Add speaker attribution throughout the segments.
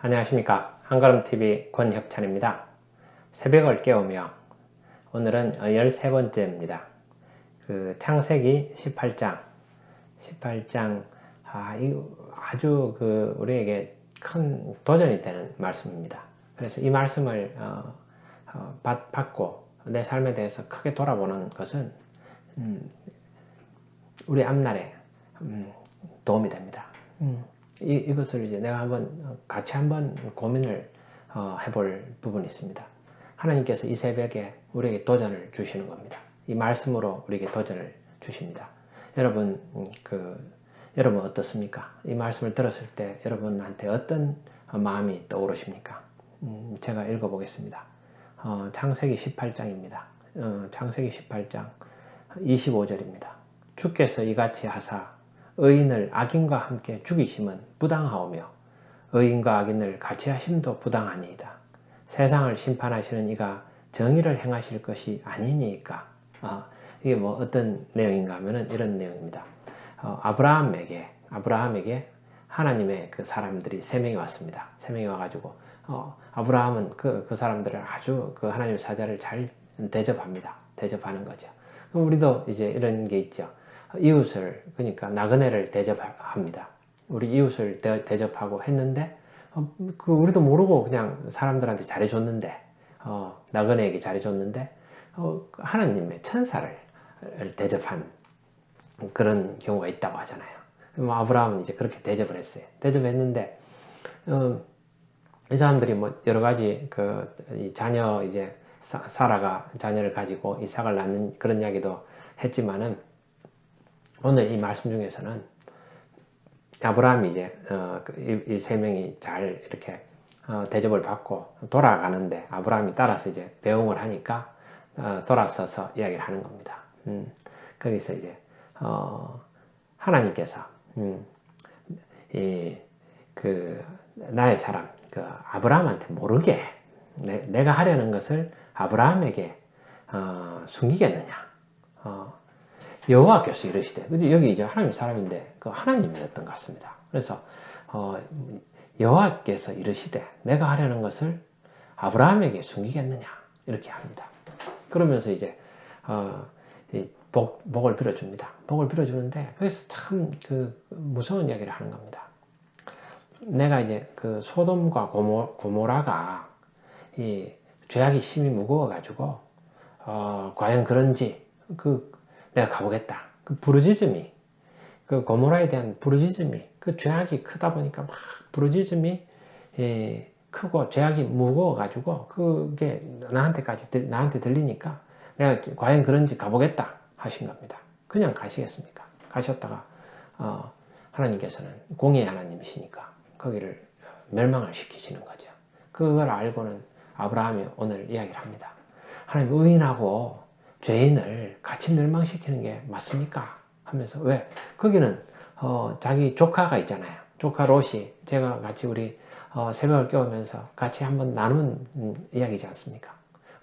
Speaker 1: 안녕하십니까. 한걸음TV 권혁찬입니다. 새벽을 깨우며 오늘은 13번째입니다. 창세기 18장 아주 우리에게 큰 도전이 되는 말씀입니다. 그래서 이 말씀을 받고 내 삶에 대해서 크게 돌아보는 것은 우리 앞날에 도움이 됩니다. 이것을 이제 내가 같이 한번 고민을 해볼 부분이 있습니다. 하나님께서 이 새벽에 우리에게 도전을 주시는 겁니다. 이 말씀으로 우리에게 도전을 주십니다. 여러분, 여러분 어떻습니까? 이 말씀을 들었을 때 여러분한테 어떤 마음이 떠오르십니까? 제가 읽어보겠습니다. 창세기 18장입니다. 창세기 18장 25절입니다. 주께서 이같이 하사 의인을 악인과 함께 죽이심은 부당하오며 의인과 악인을 같이 하심도 부당하니이다. 세상을 심판하시는 이가 정의를 행하실 것이 아니니까. 이게 어떤 내용인가 하면은 이런 내용입니다. 아브라함에게 하나님의 그 사람들이 3명이 왔습니다. 3명이 와가지고 아브라함은 그 사람들을 아주 그 하나님의 사자를 잘 대접하는 거죠. 그럼 우리도 이제 이런 게 있죠. 이웃을, 그러니까 나그네를 대접합니다. 우리 이웃을 대접하고 했는데 우리도 모르고 그냥 사람들한테 잘해줬는데 나그네에게 잘해줬는데 하나님의 천사를 대접한 그런 경우가 있다고 하잖아요. 아브라함은 이제 그렇게 대접을 했어요. 대접했는데 이 사람들이 여러 가지 이 자녀 이제 사라가 자녀를 가지고 이삭을 낳는 그런 이야기도 했지만은 오늘 이 말씀 중에서는 아브라함이 이제 이 3명이 잘 이렇게 대접을 받고 돌아가는데 아브라함이 따라서 이제 배웅을 하니까 돌아서서 이야기를 하는 겁니다. 거기서 이제 하나님께서 나의 사람 아브라함한테 모르게 내가 하려는 것을 아브라함에게 숨기겠느냐. 여호와께서 이르시되, 여기 이제 하나님 사람인데 그 하나님이었던 것 같습니다. 그래서 여호와께서 이르시되 내가 하려는 것을 아브라함에게 숨기겠느냐 이렇게 합니다. 그러면서 이제 복을 빌어줍니다. 복을 빌어주는데 거기서 참 무서운 이야기를 하는 겁니다. 내가 이제 소돔과 고모라가 이 죄악이 심히 무거워가지고 과연 그런지 내가 가보겠다. 부르짖음이 고모라에 대한 부르짖음이 죄악이 크다 보니까 막 부르짖음이 크고 죄악이 무거워가지고 그게 나한테 들리니까 내가 과연 그런지 가보겠다 하신 겁니다. 그냥 가시겠습니까? 가셨다가 하나님께서는 공의의 하나님이시니까 거기를 멸망을 시키시는 거죠. 그걸 알고는 아브라함이 오늘 이야기를 합니다. 하나님, 의인하고 죄인을 같이 멸망시키는 게 맞습니까? 하면서 왜? 거기는 자기 조카가 있잖아요. 조카 롯이 제가 같이 우리 새벽을 깨우면서 같이 한번 나눈 이야기지 않습니까?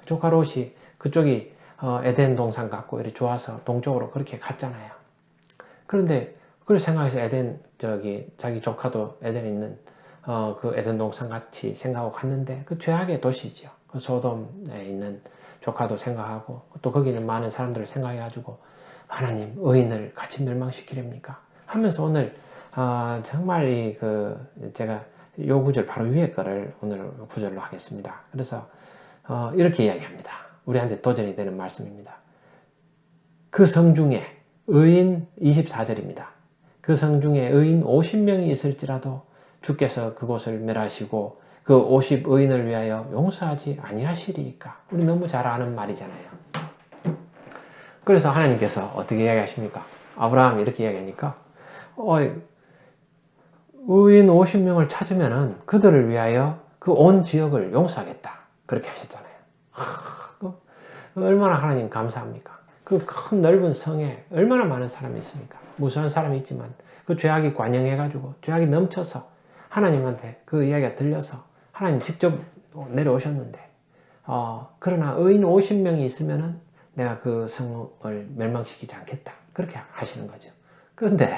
Speaker 1: 조카 롯이 그쪽이 에덴 동산 갖고 이렇게 좋아서 동쪽으로 그렇게 갔잖아요. 그런데 그걸 생각해서 자기 조카도 에덴에 있는 그 에덴 동산 같이 생각하고 갔는데 그 죄악의 도시죠. 그 소돔에 있는 조카도 생각하고 또 거기는 많은 사람들을 생각해가지고 하나님 의인을 같이 멸망시키렵니까? 하면서 오늘 정말 제가 요 구절 바로 위에 거를 오늘 구절로 하겠습니다. 그래서 이렇게 이야기합니다. 우리한테 도전이 되는 말씀입니다. 그 성 중에 의인 24절입니다. 그 성 중에 의인 50명이 있을지라도 주께서 그곳을 멸하시고 그 50 의인을 위하여 용서하지 아니하시리이까. 우리 너무 잘 아는 말이잖아요. 그래서 하나님께서 어떻게 이야기하십니까? 아브라함이 이렇게 이야기하니까 의인 50명을 찾으면은 그들을 위하여 그 온 지역을 용서하겠다. 그렇게 하셨잖아요. 얼마나 하나님 감사합니까? 그 큰 넓은 성에 얼마나 많은 사람이 있습니까? 무수한 사람이 있지만 그 죄악이 관영해가지고 죄악이 넘쳐서 하나님한테 그 이야기가 들려서 하나님 직접 내려오셨는데 그러나 의인 50명이 있으면은 내가 그 성을 멸망시키지 않겠다. 그렇게 하시는 거죠. 그런데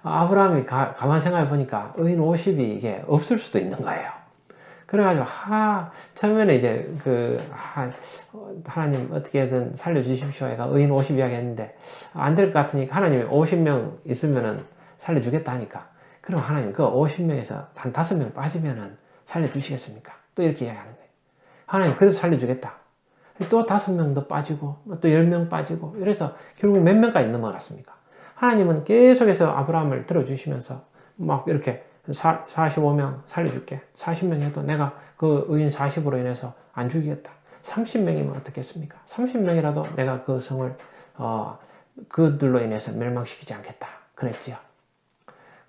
Speaker 1: 아브라함이 가만 생각해 보니까 의인 50이 이게 없을 수도 있는 거예요. 그래가지고 처음에는 이제 하나님 어떻게든 살려주십시오. 얘가 의인 50 이야기했는데 안 될 것 같으니까 하나님이 50명 있으면은 살려주겠다 하니까 그럼 하나님 그 50명에서 한 5명 빠지면은 살려주시겠습니까? 또 이렇게 이야기하는 거예요. 하나님 그래서 살려주겠다. 또 5명 더 빠지고 또 10명 빠지고 이래서 결국 몇 명까지 넘어갔습니까? 하나님은 계속해서 아브라함을 들어주시면서 막 이렇게 45명 살려줄게. 40명 해도 내가 그 의인 40으로 인해서 안 죽이겠다. 30명이면 어떻겠습니까? 30명이라도 내가 그 성을 그들로 인해서 멸망시키지 않겠다. 그랬지요.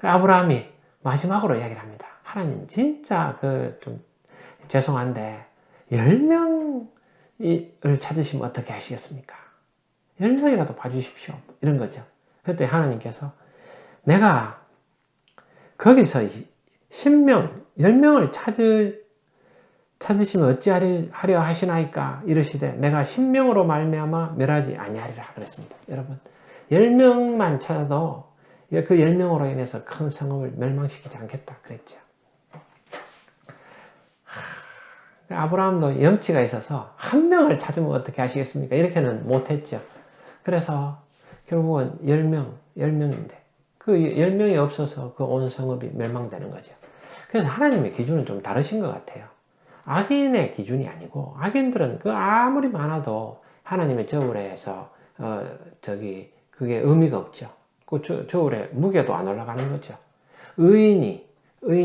Speaker 1: 아브라함이 마지막으로 이야기를 합니다. 하나님 진짜 좀 죄송한데 10명을 찾으시면 어떻게 하시겠습니까? 10명이라도 봐주십시오. 이런 거죠. 그때 하나님께서 내가 거기서 10명, 10명을 찾으시면 어찌하려 하시나이까 이르시되 내가 10명으로 말미암아 멸하지 아니하리라 그랬습니다. 여러분 10명만 찾아도 그 10명으로 인해서 큰 성읍을 멸망시키지 않겠다 그랬죠. 아브라함도 염치가 있어서 한 명을 찾으면 어떻게 하시겠습니까? 이렇게는 못했죠. 그래서 결국은 10명인데 그 10명이 없어서 그 온 성읍이 멸망되는 거죠. 그래서 하나님의 기준은 좀 다르신 것 같아요. 악인의 기준이 아니고 악인들은 그 아무리 많아도 하나님의 저울에서 그게 의미가 없죠. 그 저울에 무게도 안 올라가는 거죠. 의인이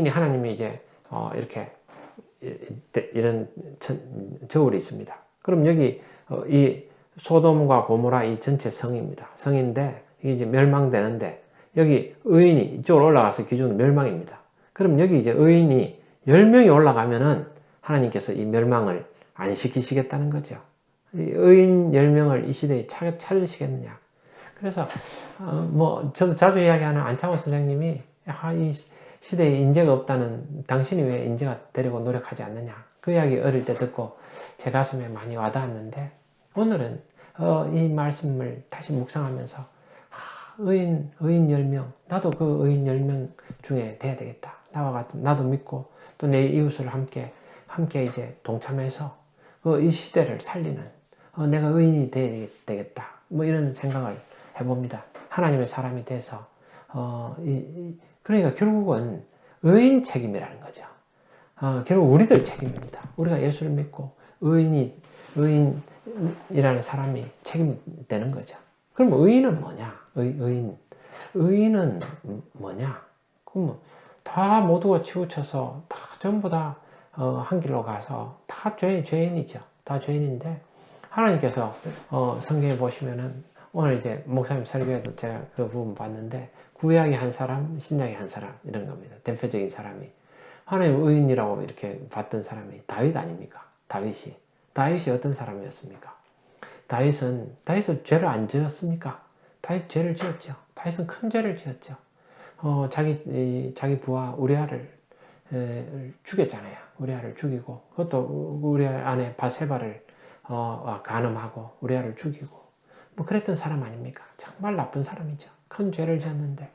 Speaker 1: 하나님이 이제 이렇게 이런 저울이 있습니다. 그럼 여기 이 소돔과 고모라 이 전체 성입니다. 성인데 이게 이제 멸망되는데 여기 의인이 이쪽으로 올라가서 기준은 멸망입니다. 그럼 여기 이제 의인이 10명이 올라가면은 하나님께서 이 멸망을 안 시키시겠다는 거죠. 의인 10명을 이 시대에 찾으시겠느냐. 그래서 저도 자주 이야기하는 안창호 선생님이 이 시대에 인재가 없다는 당신이 왜 인재가 되려고 노력하지 않느냐. 그 이야기 어릴 때 듣고 제 가슴에 많이 와닿았는데 오늘은 이 말씀을 다시 묵상하면서 의인 10명 나도 그 의인 10명 중에 돼야 되겠다. 나와 같은 나도 믿고 또 내 이웃을 함께 이제 동참해서 이 시대를 살리는 내가 의인이 돼야 되겠다. 뭐 이런 생각을 해봅니다. 하나님의 사람이 돼서 그러니까 결국은 의인 책임이라는 거죠. 결국 우리들 책임입니다. 우리가 예수를 믿고 의인이라는 사람이 책임이 되는 거죠. 그럼 의인은 뭐냐? 의인은 뭐냐? 그럼 다 모두가 치우쳐서 다 전부 다 한 길로 가서 다 죄인이죠. 다 죄인인데 하나님께서 성경에 보시면은 오늘 이제 목사님 설교에도 제가 그 부분 봤는데 구약의 한 사람, 신약의 한 사람 이런 겁니다. 대표적인 사람이 하나님 의인이라고 이렇게 봤던 사람이 다윗 아닙니까? 다윗이 어떤 사람이었습니까? 다윗은 죄를 안 지었습니까? 다윗 죄를 지었죠. 다윗은 큰 죄를 지었죠. 자기 부하 우리아를 죽였잖아요. 우리아를 죽이고 그것도 우리아 아내 바세바를 간음하고 우리아를 죽이고 뭐 그랬던 사람 아닙니까? 정말 나쁜 사람이죠. 큰 죄를 지었는데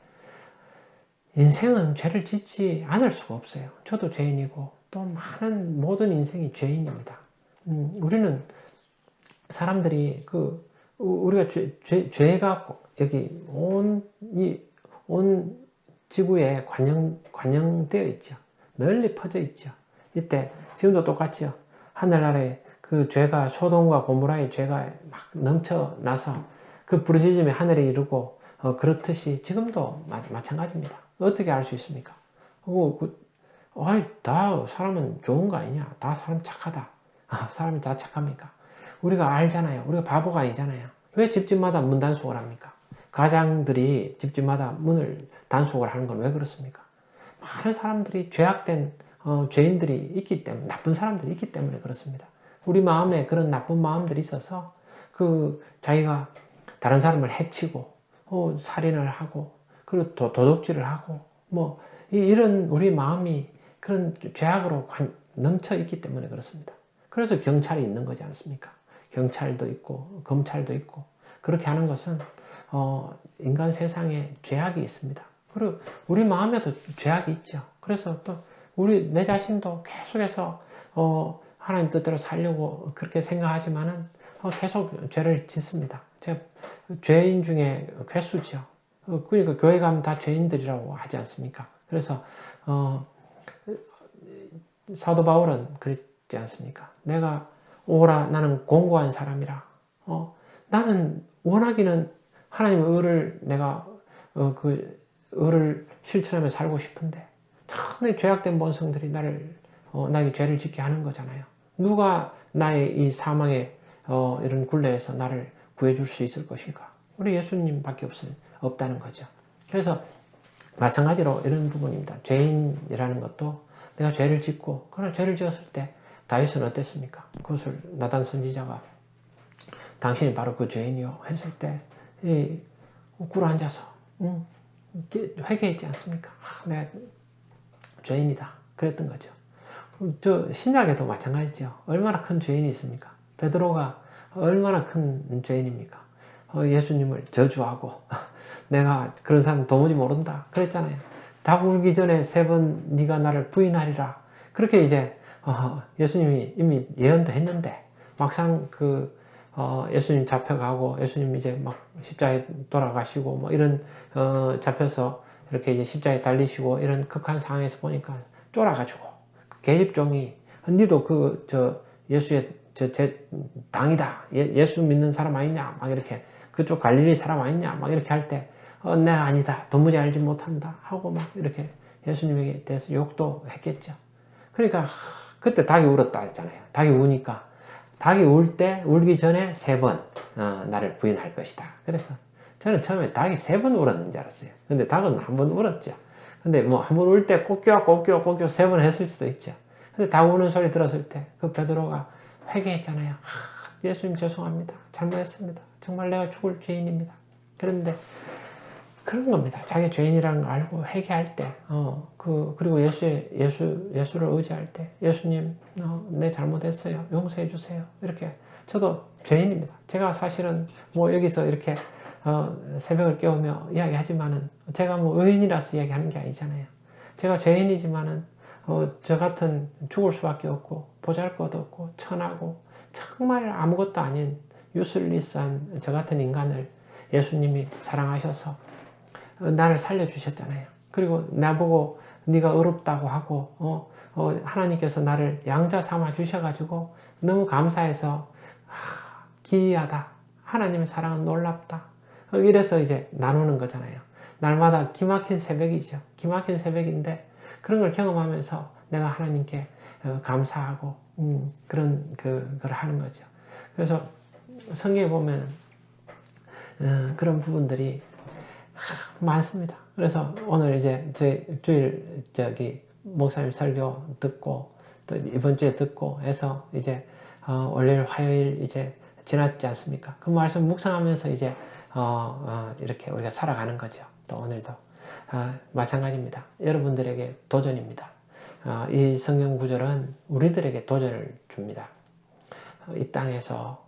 Speaker 1: 인생은 죄를 짓지 않을 수가 없어요. 저도 죄인이고 또 많은 모든 인생이 죄인입니다. 우리는 사람들이 우리가 죄가 여기 온 지구에 관영되어 있죠. 널리 퍼져 있죠. 이때 지금도 똑같죠. 하늘 아래 그 죄가 소돔과 고모라의 죄가 막 넘쳐나서 그 부르짖음이 하늘에 이르고 그렇듯이 지금도 마찬가지입니다. 어떻게 알 수 있습니까? 다 사람은 좋은 거 아니냐? 다 사람 착하다. 사람이 다 착합니까? 우리가 알잖아요. 우리가 바보가 아니잖아요. 왜 집집마다 문 단속을 합니까? 가장들이 집집마다 문을 단속을 하는 건 왜 그렇습니까? 많은 사람들이 죄악된 죄인들이 있기 때문에 나쁜 사람들이 있기 때문에 그렇습니다. 우리 마음에 그런 나쁜 마음들이 있어서 자기가 다른 사람을 해치고 살인을 하고 그리고 도둑질을 하고 뭐 이런 우리 마음이 그런 죄악으로 넘쳐 있기 때문에 그렇습니다. 그래서 경찰이 있는 거지 않습니까? 경찰도 있고 검찰도 있고 그렇게 하는 것은 인간 세상에 죄악이 있습니다. 그리고 우리 마음에도 죄악이 있죠. 그래서 또 내 자신도 계속해서 하나님 뜻대로 살려고 그렇게 생각하지만은 계속 죄를 짓습니다. 제가 죄인 중에 괴수죠. 그러니까 교회 가면 다 죄인들이라고 하지 않습니까? 그래서 사도 바울은 그랬지 않습니까? 내가 오라 나는 공고한 사람이라. 나는 원하기는 하나님의 의를 내가 그 의를 실천하며 살고 싶은데 참 죄악된 본성들이 나에게 죄를 짓게 하는 거잖아요. 누가 나의 이 사망의 이런 굴레에서 나를 구해줄 수 있을 것인가? 우리 예수님밖에 없다는 거죠. 그래서 마찬가지로 이런 부분입니다. 죄인이라는 것도 내가 죄를 짓고 그러나 죄를 지었을 때 다윗은 어땠습니까? 그것을 나단 선지자가 당신이 바로 그 죄인이요 했을 때 꿇어 앉아서 회개했지 않습니까? 내가 죄인이다 그랬던 거죠. 저 신약에도 마찬가지죠. 얼마나 큰 죄인이 있습니까? 베드로가 얼마나 큰 죄인입니까? 예수님을 저주하고 내가 그런 사람 도무지 모른다 그랬잖아요. 닭 울기 전에 3번 네가 나를 부인하리라. 그렇게 이제 예수님이 이미 예언도 했는데 막상 예수님 잡혀가고 예수님 이제 막 십자가에 돌아가시고 뭐 이런 잡혀서 이렇게 이제 십자가에 달리시고 이런 극한 상황에서 보니까 쫄아가지고 계집종이 니도 예수의 제 당이다. 예수 믿는 사람 아니냐? 막 이렇게 그쪽 갈릴리 사람 아니냐? 막 이렇게 할 때 내가 아니다. 도무지 알지 못한다. 하고 막 이렇게 예수님에게 대해서 욕도 했겠죠. 그러니까 그때 닭이 울었다 했잖아요. 닭이 우니까 닭이 울기 전에 3번 나를 부인할 것이다. 그래서 저는 처음에 닭이 3번 울었는 줄 알았어요. 근데 닭은 한 번 울었죠. 근데 뭐 한 번 울 때 꼬끼와 3번 했을 수도 있죠. 근데 닭 우는 소리 들었을 때 그 베드로가 회개했잖아요. 예수님 죄송합니다. 잘못했습니다. 정말 내가 죽을 죄인입니다. 그런데 그런 겁니다. 자기 죄인이라는 걸 알고 회개할 때, 그리고 예수를 의지할 때, 예수님, 내 잘못했어요. 용서해 주세요. 이렇게. 저도 죄인입니다. 제가 사실은 뭐 여기서 이렇게, 새벽을 깨우며 이야기하지만은, 제가 뭐 의인이라서 이야기하는 게 아니잖아요. 제가 죄인이지만은, 저 같은 죽을 수밖에 없고, 보잘 것 없고, 천하고, 정말 아무것도 아닌 유슬리스한 저 같은 인간을 예수님이 사랑하셔서 나를 살려주셨잖아요. 그리고 나보고 네가 의롭다고 하고 하나님께서 나를 양자 삼아 주셔가지고 너무 감사해서 기이하다. 하나님의 사랑은 놀랍다. 이래서 이제 나누는 거잖아요. 날마다 기막힌 새벽이죠. 기막힌 새벽인데 그런 걸 경험하면서 내가 하나님께 감사하고 그런 걸 하는 거죠. 그래서 성경에 보면 그런 부분들이 많습니다. 그래서 오늘 이제 주일 목사님 설교 듣고 또 이번 주에 듣고 해서 이제 월요일 화요일 이제 지났지 않습니까? 그 말씀 묵상하면서 이제 이렇게 우리가 살아가는 거죠. 또 오늘도 마찬가지입니다. 여러분들에게 도전입니다. 이 성경 구절은 우리들에게 도전을 줍니다. 이 땅에서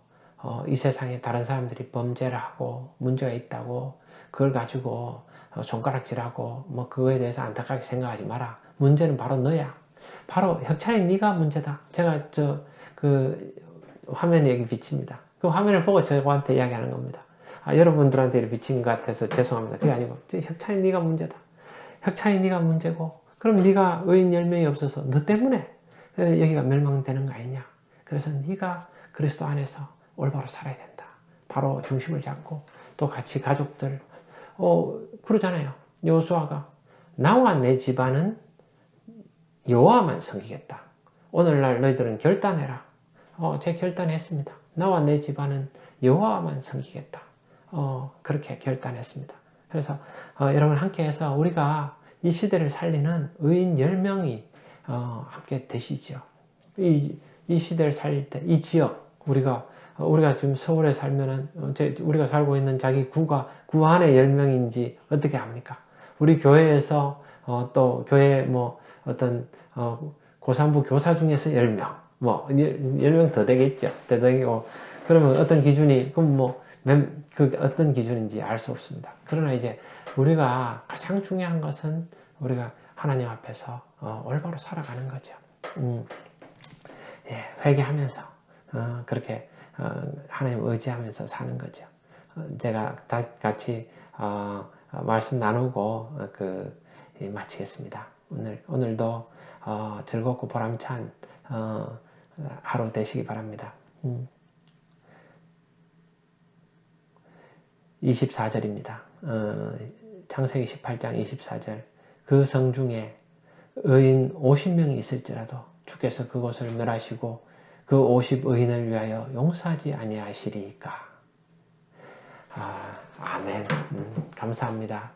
Speaker 1: 이 세상에 다른 사람들이 범죄를 하고 문제가 있다고 그걸 가지고 손가락질하고 뭐 그거에 대해서 안타깝게 생각하지 마라. 문제는 바로 너야. 바로 혁찬이 네가 문제다. 제가 그 화면에 여기 비칩니다. 그 화면을 보고 저한테 이야기하는 겁니다. 여러분들한테 비친 것 같아서 죄송합니다. 그게 아니고 혁찬이 네가 문제다. 혁찬이 네가 문제고 그럼 네가 의인 10명이 없어서 너 때문에 여기가 멸망되는 거 아니냐. 그래서 네가 그리스도 안에서 올바로 살아야 된다. 바로 중심을 잡고 또 같이 가족들 그러잖아요. 여호수아가 나와 내 집안은 여호와만 섬기겠다. 오늘날 너희들은 결단해라. 제 결단했습니다. 나와 내 집안은 여호와만 섬기겠다. 그렇게 결단했습니다. 그래서 여러분 함께해서 우리가 이 시대를 살리는 의인 10명이 함께 되시죠. 이 시대를 살릴 때 이 지역 우리가 지금 서울에 살면은 우리가 살고 있는 자기 구 안에 10명인지 어떻게 합니까? 우리 교회에서 또 교회 뭐 어떤 고산부 교사 중에서 10명 뭐 10명 더 되겠죠. 더 되고 그러면 어떤 기준이 그럼 뭐 그 어떤 기준인지 알 수 없습니다. 그러나 이제 우리가 가장 중요한 것은 우리가 하나님 앞에서 올바로 살아가는 거죠. 예, 회개하면서 그렇게 하나님 의지하면서 사는 거죠. 제가 같이 말씀 나누고 마치겠습니다. 오늘도 즐겁고 보람찬 하루 되시기 바랍니다. 24절입니다. 창세기 18장 24절. 그 성 중에 의인 50명이 있을지라도 주께서 그곳을 멸하시고 그 50의인을 위하여 용서하지 아니하시리까. 아멘. 감사합니다.